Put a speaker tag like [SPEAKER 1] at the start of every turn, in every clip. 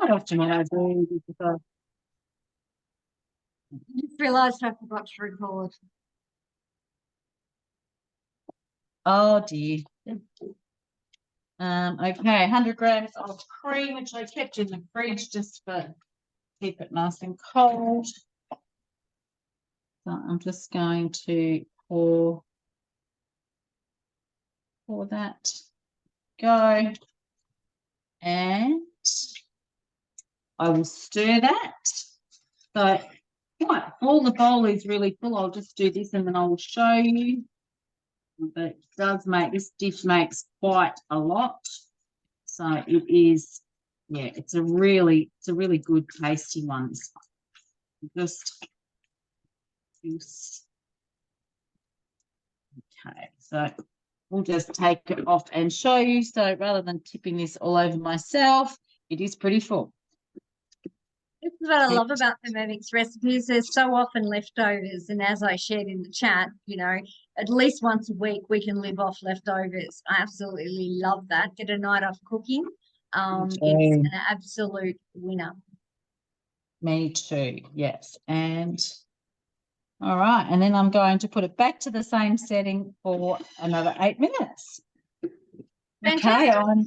[SPEAKER 1] quite often what I do is I
[SPEAKER 2] just realised I forgot to record.
[SPEAKER 1] oh dear. Okay, 100 grams of cream, which I kept in the fridge just for keep it nice and cold. So I'm just going to pour that. Go. And I will stir that. So quite full. The bowl is really full. I'll just do this and then I will show you. But it does make, this dish makes quite a lot. So it is, yeah, it's a really good tasty one. Just okay, so we'll just take it off and show you. So rather than tipping this all over myself, it is pretty full.
[SPEAKER 2] This is what I love about Thermomix recipes. There's so often leftovers, and as I shared in the chat, you know, at least once a week we can live off leftovers. I absolutely love that. Get a night off cooking. It's an absolute winner.
[SPEAKER 1] Me too, yes. And all right, and then I'm going to put it back to the same setting for another 8 minutes.
[SPEAKER 2] Fantastic.
[SPEAKER 1] Okay,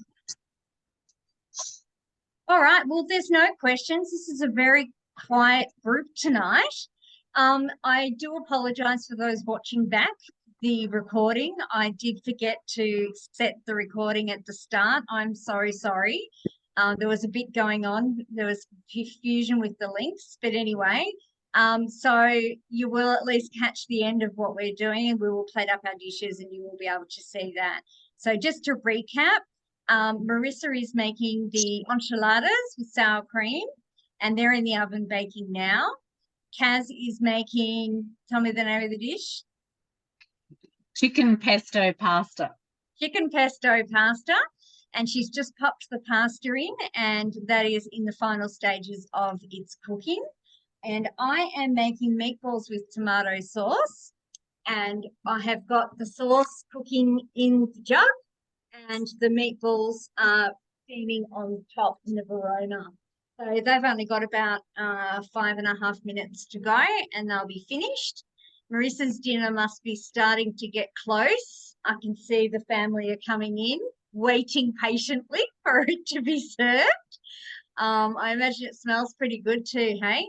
[SPEAKER 2] all right, well, there's no questions. This is a very quiet group tonight. I do apologise for those watching back the recording. I did forget to set the recording at the start. I'm sorry. There was a bit going on. There was confusion with the links, but anyway, so you will at least catch the end of what we're doing, and we will plate up our dishes and you will be able to see that. So just to recap, Marissa is making the enchiladas with sour cream, and they're in the oven baking now. Kaz is making, tell me the name of the dish.
[SPEAKER 1] chicken pesto pasta.
[SPEAKER 2] Chicken pesto pasta, and she's just popped the pasta in, and that is in the final stages of its cooking. And I am making meatballs with tomato sauce, and I have got the sauce cooking in the jug, and the meatballs are steaming on top in the Verona. So they've only got about 5.5 minutes to go, and they'll be finished. Marissa's dinner must be starting to get close. I can see the family are coming in, waiting patiently for it to be served. I imagine it smells pretty good too, hey?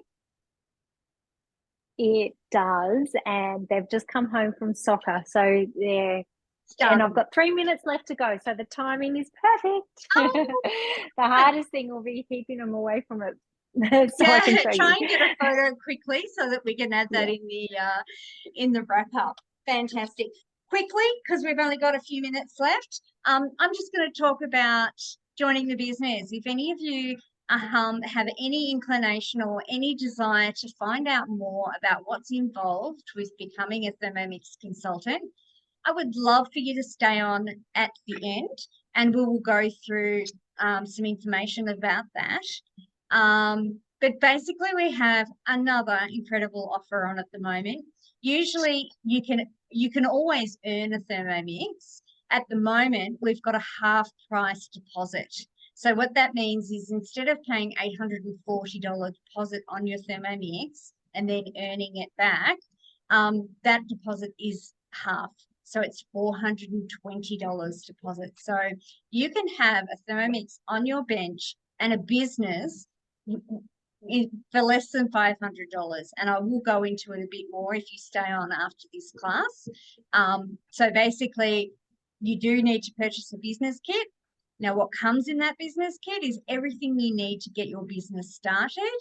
[SPEAKER 3] It does, and they've just come home from soccer, so they're and I've got 3 minutes left to go, so the timing is perfect. Oh. The hardest thing will be keeping them away from it. So I can show
[SPEAKER 2] try and get a photo quickly so that we can add that in the wrap up. Fantastic. Quickly, because we've only got a few minutes left. I'm just going to talk about joining the business. If any of you have any inclination or any desire to find out more about what's involved with becoming a Thermomix consultant, I would love for you to stay on at the end, and we will go through some information about that. But basically, we have another incredible offer on at the moment. Usually, you can always earn a Thermomix. At the moment, we've got a half price deposit. So what that means is instead of paying $840 deposit on your Thermomix and then earning it back, that deposit is half. So it's $420 deposit. So you can have a Thermomix on your bench and a business for less than $500. And I will go into it a bit more if you stay on after this class. So basically, you do need to purchase a business kit. Now, what comes in that business kit is everything you need to get your business started.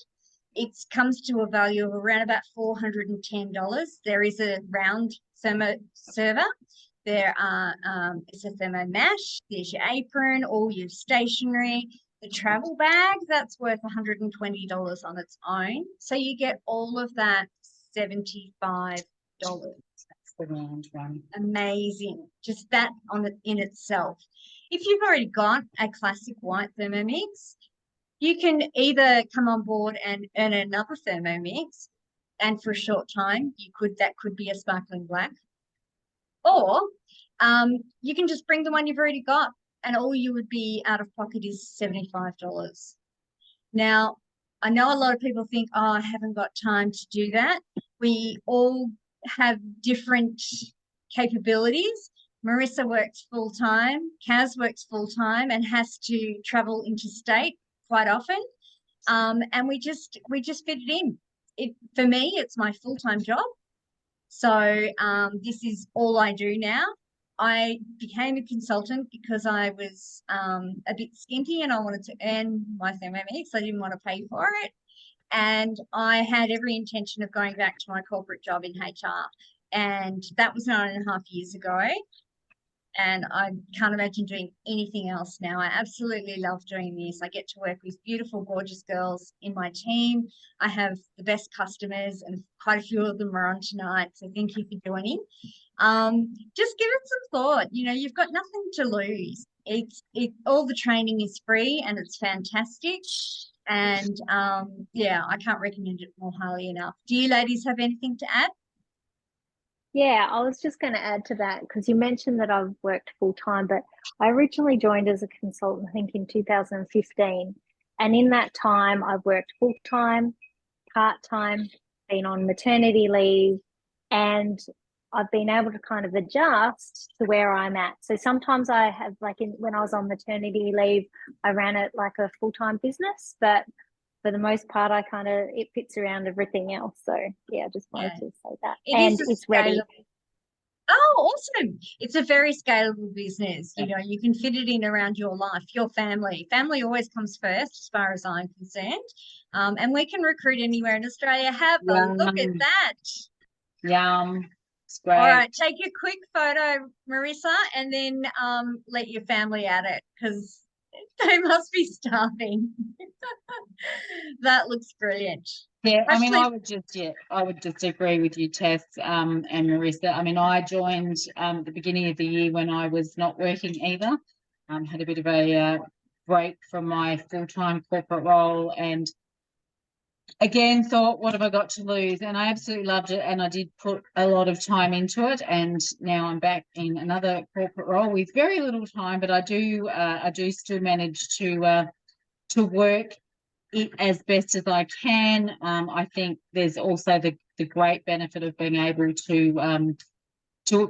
[SPEAKER 2] It comes to a value of around about $410. There is a round thermo server. There are it's a thermo mash. There's your apron, all your stationery, the travel bag that's worth $120 on its own. So you get all of that $75. That's
[SPEAKER 1] the round one.
[SPEAKER 2] Amazing. Just that on it in itself. If you've already got a classic white Thermomix, you can either come on board and earn another Thermomix, and for a short time, that could be a sparkling black, or you can just bring the one you've already got, and all you would be out of pocket is $75. Now, I know a lot of people think, oh, I haven't got time to do that. We all have different capabilities. Marissa works full time, Kaz works full time and has to travel interstate quite often. And we just fit it in. For me, it's my full-time job. So this is all I do now. I became a consultant because I was a bit skimpy and I wanted to earn my thermomix. I didn't want to pay for it. And I had every intention of going back to my corporate job in HR. And that was 9.5 years ago. And I can't imagine doing anything else now. I absolutely love doing this. I get to work with beautiful, gorgeous girls in my team. I have the best customers, and quite a few of them are on tonight. So thank you for joining. Just give it some thought. You know, you've got nothing to lose. All the training is free and it's fantastic. And yeah, I can't recommend it more highly enough. Do you ladies have anything to add?
[SPEAKER 3] Yeah, I was just going to add to that because you mentioned that I've worked full time, but I originally joined as a consultant, I think in 2015. And in that time, I've worked full time, part time, been on maternity leave, and I've been able to kind of adjust to where I'm at. So sometimes I have, like when I was on maternity leave, I ran it like a full time business, but for the most part, it fits around everything else. So yeah, I just wanted to say that. And it's ready.
[SPEAKER 2] Oh, awesome. It's a very scalable business. You know, you can fit it in around your life, your family. Family always comes first as far as I'm concerned. And we can recruit anywhere in Australia. Have a look at that.
[SPEAKER 1] Yum. It's great.
[SPEAKER 2] All right, take a quick photo, Marissa, and then let your family at it because they must be starving. That looks brilliant.
[SPEAKER 1] Yeah, I mean, I would just agree with you, Tess, and Marissa. I mean, I joined the beginning of the year when I was not working either. Had a bit of a break from my full-time corporate role, and again thought, what have I got to lose? And I absolutely loved it, and I did put a lot of time into it. And now I'm back in another corporate role with very little time, but I do still manage to work it as best as I can. I think there's also the great benefit of being able to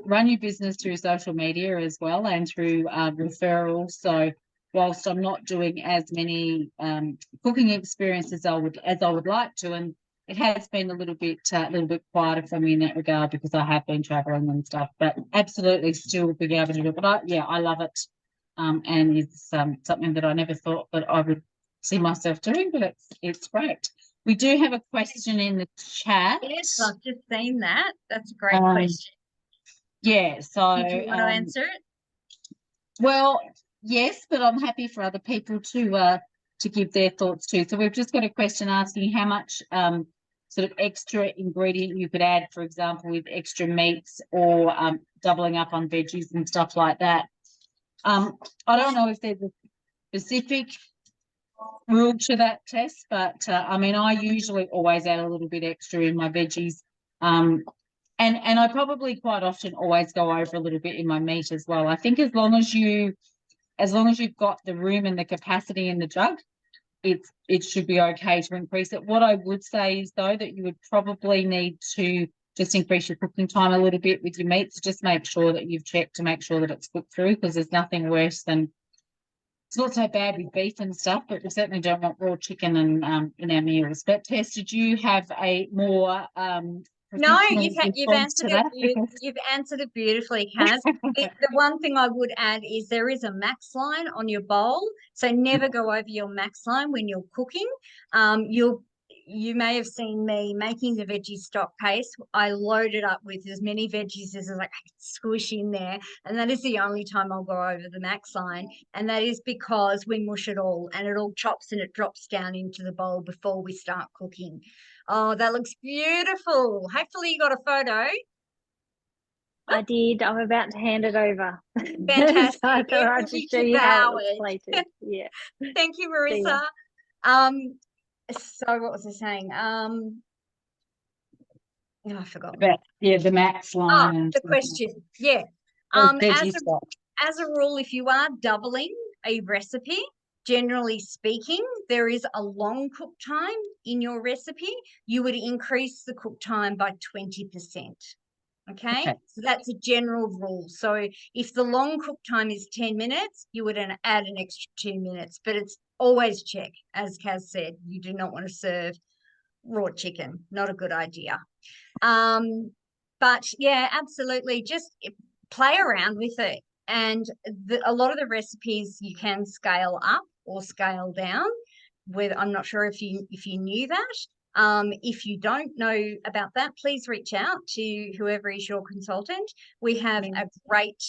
[SPEAKER 1] run your business through social media as well and through referrals. So whilst I'm not doing as many cooking experiences as I would like to, and it has been a little bit quieter for me in that regard because I have been traveling and stuff, but absolutely still being able to do it. But I love it, and it's something that I never thought that I would see myself doing, but it's great. We do have a question in the chat.
[SPEAKER 2] Yes, I've just seen that. That's a great question.
[SPEAKER 1] Yeah, so
[SPEAKER 2] did you want to answer it?
[SPEAKER 1] Well, yes, but I'm happy for other people to give their thoughts too. So we've just got a question asking how much sort of extra ingredient you could add, for example, with extra meats or doubling up on veggies and stuff like that. I don't know if there's a specific rule to that, Tess, but I mean, I usually always add a little bit extra in my veggies, and I probably quite often always go over a little bit in my meat as well. I think as long as you've got the room and the capacity in the jug, it should be okay to increase it. What I would say is though that you would probably need to just increase your cooking time a little bit with your meats. Just make sure that you've checked to make sure that it's cooked through, because there's nothing worse than, it's not so bad with beef and stuff, but we certainly don't want raw chicken in our meals. But Tess, did you have a more
[SPEAKER 2] no, you've answered it. You've answered it beautifully, Kaz. The one thing I would add is there is a max line on your bowl, so never go over your max line when you're cooking. You may have seen me making the veggie stock paste. I load it up with as many veggies as I can squish in there, and that is the only time I'll go over the max line. And that is because we mush it all, and it all chops and it drops down into the bowl before we start cooking. Oh, that looks beautiful. Hopefully you got a photo.
[SPEAKER 3] I did. I'm about to hand it over.
[SPEAKER 2] Fantastic.
[SPEAKER 3] So I thought I'd just show you how it was plated. Yeah.
[SPEAKER 2] Thank you, Marissa. So what was I saying? I forgot.
[SPEAKER 1] The max line.
[SPEAKER 2] The question. Yeah. As a rule, if you are doubling a recipe, generally speaking, there is a long cook time in your recipe. You would increase the cook time by 20%. Okay, so that's a general rule. So if the long cook time is 10 minutes, you would add an extra 2 minutes, but it's always check, as Kaz said, you do not want to serve raw chicken. Not a good idea. But yeah, absolutely. Just play around with it. And a lot of the recipes you can scale up or scale down. I'm not sure if you knew that. If you don't know about that, please reach out to whoever is your consultant. We have a great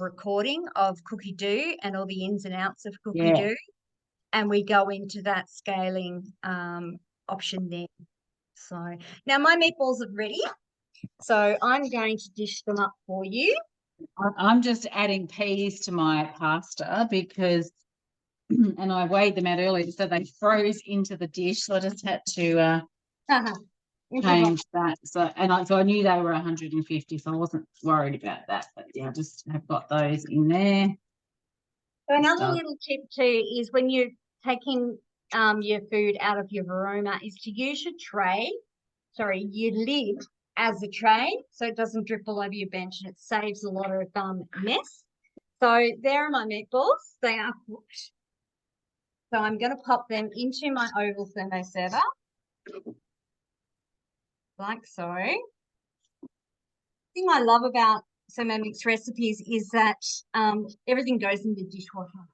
[SPEAKER 2] recording of Cookie Do and all the ins and outs of Cookie Do. And we go into that scaling option there. So now my meatballs are ready. So I'm going to dish them up for you.
[SPEAKER 1] I'm just adding peas to my pasta because, and I weighed them out earlier, so they froze into the dish. So I just had to change that. So I knew they were 150, so I wasn't worried about that. But yeah, I just have got those in there.
[SPEAKER 2] So another little tip too is when you're taking your food out of your varoma is to use your lid as a tray so it doesn't drip all over your bench and it saves a lot of mess. So there are my meatballs. They are cooked. So I'm going to pop them into my oval thermo server like so. The thing I love about Thermomix recipes is that everything goes in the dishwasher.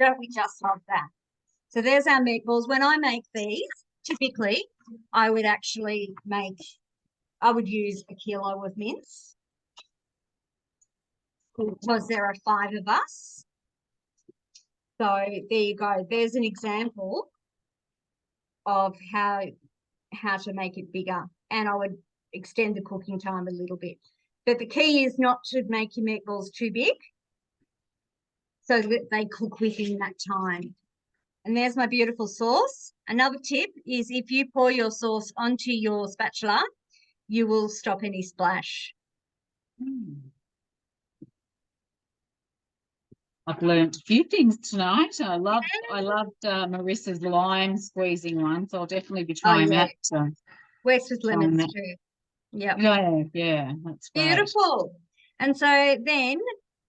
[SPEAKER 2] Don't we just love that? So there's our meatballs. When I make these, typically I would use a kilo of mince because there are 5 of us. So there you go. There's an example of how to make it bigger. And I would extend the cooking time a little bit. But the key is not to make your meatballs too big so that they cook within that time. And there's my beautiful sauce. Another tip is if you pour your sauce onto your spatula, you will stop any splash.
[SPEAKER 1] I've learned a few things tonight. I loved Marissa's lime squeezing one, so I'll definitely be trying that.
[SPEAKER 2] Works with lemons too. Yeah,
[SPEAKER 1] that's great.
[SPEAKER 2] Beautiful. And so then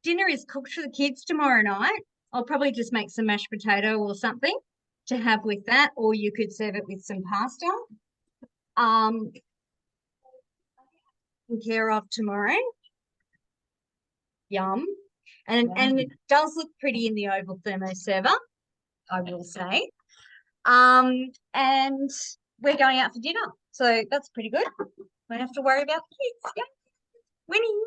[SPEAKER 2] dinner is cooked for the kids tomorrow night. I'll probably just make some mashed potato or something to have with that, or you could serve it with some pasta. Taken care of tomorrow. Yum. And it does look pretty in the oval thermo server, I will say. And we're going out for dinner, so that's pretty good. Won't have to worry about the kids. Yeah. Winning.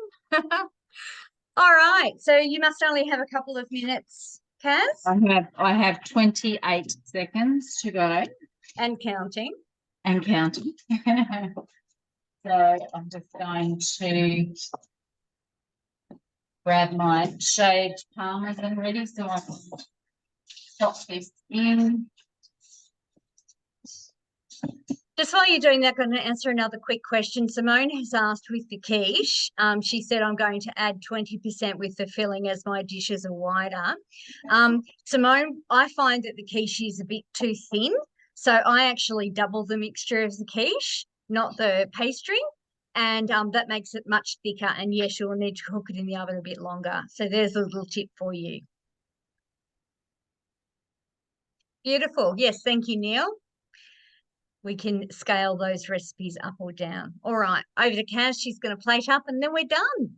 [SPEAKER 2] All right, so you must only have a couple of minutes, Kaz.
[SPEAKER 1] I have 28 seconds to go.
[SPEAKER 2] And counting.
[SPEAKER 1] And counting. So I'm just going to grab my shaved parmesan ready so I can chop this in.
[SPEAKER 2] Just while you're doing that, I'm going to answer another quick question. Simone has asked with the quiche. She said, I'm going to add 20% with the filling as my dishes are wider. Simone, I find that the quiche is a bit too thin. So I actually double the mixture of the quiche, not the pastry. And that makes it much thicker. And yes, you'll need to cook it in the oven a bit longer. So there's a little tip for you. Beautiful. Yes, thank you, Neil. We can scale those recipes up or down. All right, over to Kaz. She's going to plate up and then we're done.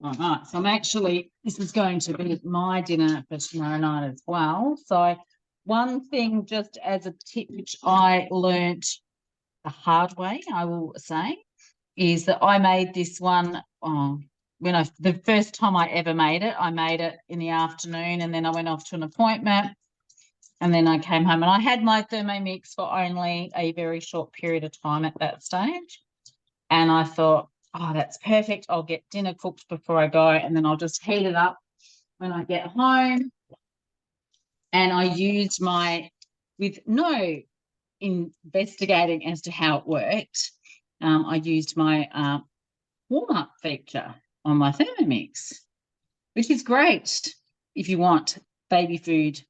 [SPEAKER 1] All right, so this is going to be my dinner for tomorrow night as well. So one thing just as a tip which I learnt the hard way, I will say, is that I made this one the first time I ever made it. I made it in the afternoon and then I went off to an appointment. And then I came home and I had my Thermomix for only a very short period of time at that stage. And I thought, oh, that's perfect. I'll get dinner cooked before I go and then I'll just heat it up when I get home. And I used with no investigating as to how it worked, I used my warm-up feature on my Thermomix, which is great if you want baby food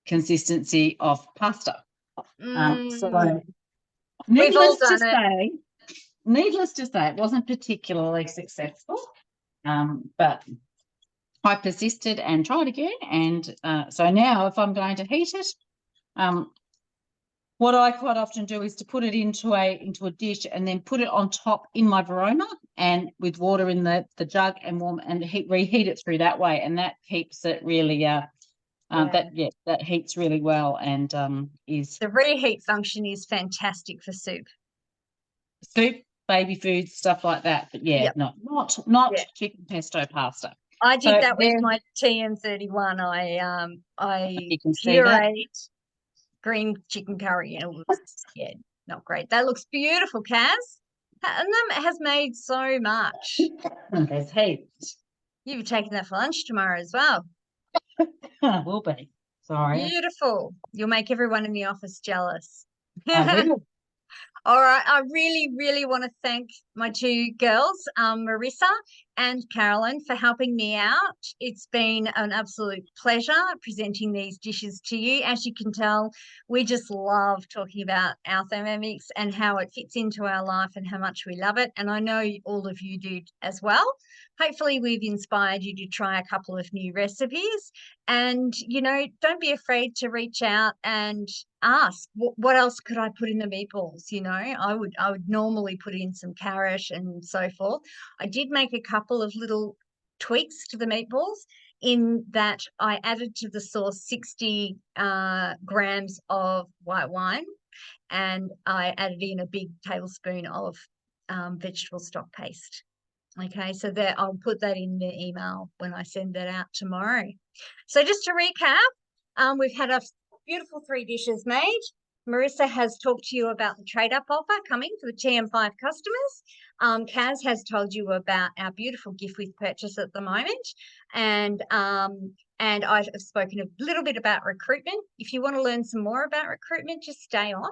[SPEAKER 1] consistency of pasta. So
[SPEAKER 2] We've all
[SPEAKER 1] needless to
[SPEAKER 2] done it.
[SPEAKER 1] say, it wasn't particularly successful, but I persisted and tried again. And so now if I'm going to heat it, what I quite often do is to put it into a dish and then put it on top in my Verona and with water in the jug and warm and reheat it through that way, and that keeps it really that heats really well and is
[SPEAKER 2] The reheat function is fantastic for soup.
[SPEAKER 1] soup, baby food, stuff like that. But
[SPEAKER 2] Yep.
[SPEAKER 1] not
[SPEAKER 2] Yeah.
[SPEAKER 1] chicken pesto pasta.
[SPEAKER 2] I did
[SPEAKER 1] So
[SPEAKER 2] that with
[SPEAKER 1] there-
[SPEAKER 2] my TM31. I
[SPEAKER 1] You can see that.
[SPEAKER 2] pureed green chicken curry, and it was not great. That looks beautiful, Kaz. And that has made so much.
[SPEAKER 1] There's heaps.
[SPEAKER 2] You'll be taking that for lunch tomorrow as well.
[SPEAKER 1] Will be. Sorry.
[SPEAKER 2] Beautiful. You'll make everyone in the office jealous.
[SPEAKER 1] I will.
[SPEAKER 2] All right. I really, really want to thank my two girls, Marissa and Carolyn, for helping me out. It's been an absolute pleasure presenting these dishes to you. As you can tell, we just love talking about our Thermomix and how it fits into our life and how much we love it. And I know all of you do as well. Hopefully we've inspired you to try a couple of new recipes, and, don't be afraid to reach out and ask what else could I put in the meatballs. I would normally put in some carrot and so forth. I did make a couple of little tweaks to the meatballs in that I added to the sauce 60 grams of white wine, and I added in a big tablespoon of vegetable stock paste. Okay, so I'll put that in the email when I send that out tomorrow. So just to recap, we've had a beautiful 3 dishes made. Marissa has talked to you about the trade-up offer coming for the TM5 customers. Kaz has told you about our beautiful gift with purchase at the moment. And I've spoken a little bit about recruitment. If you want to learn some more about recruitment, just stay on.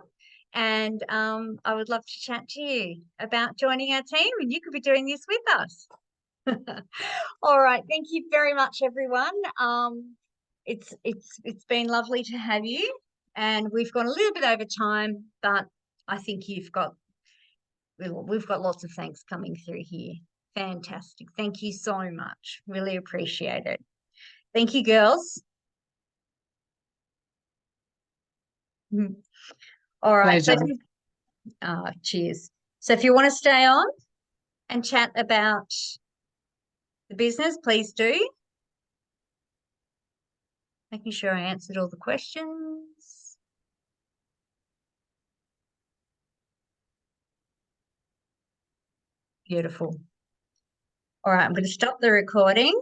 [SPEAKER 2] And I would love to chat to you about joining our team, and you could be doing this with us. All right. Thank you very much, everyone. It's been lovely to have you, and we've gone a little bit over time, but I think we've got lots of thanks coming through here. Fantastic. Thank you so much. Really appreciate it. Thank you, girls. All right. Cheers. So if you want to stay on and chat about the business, please do. Making sure I answered all the questions. Beautiful. All right, I'm going to stop the recording.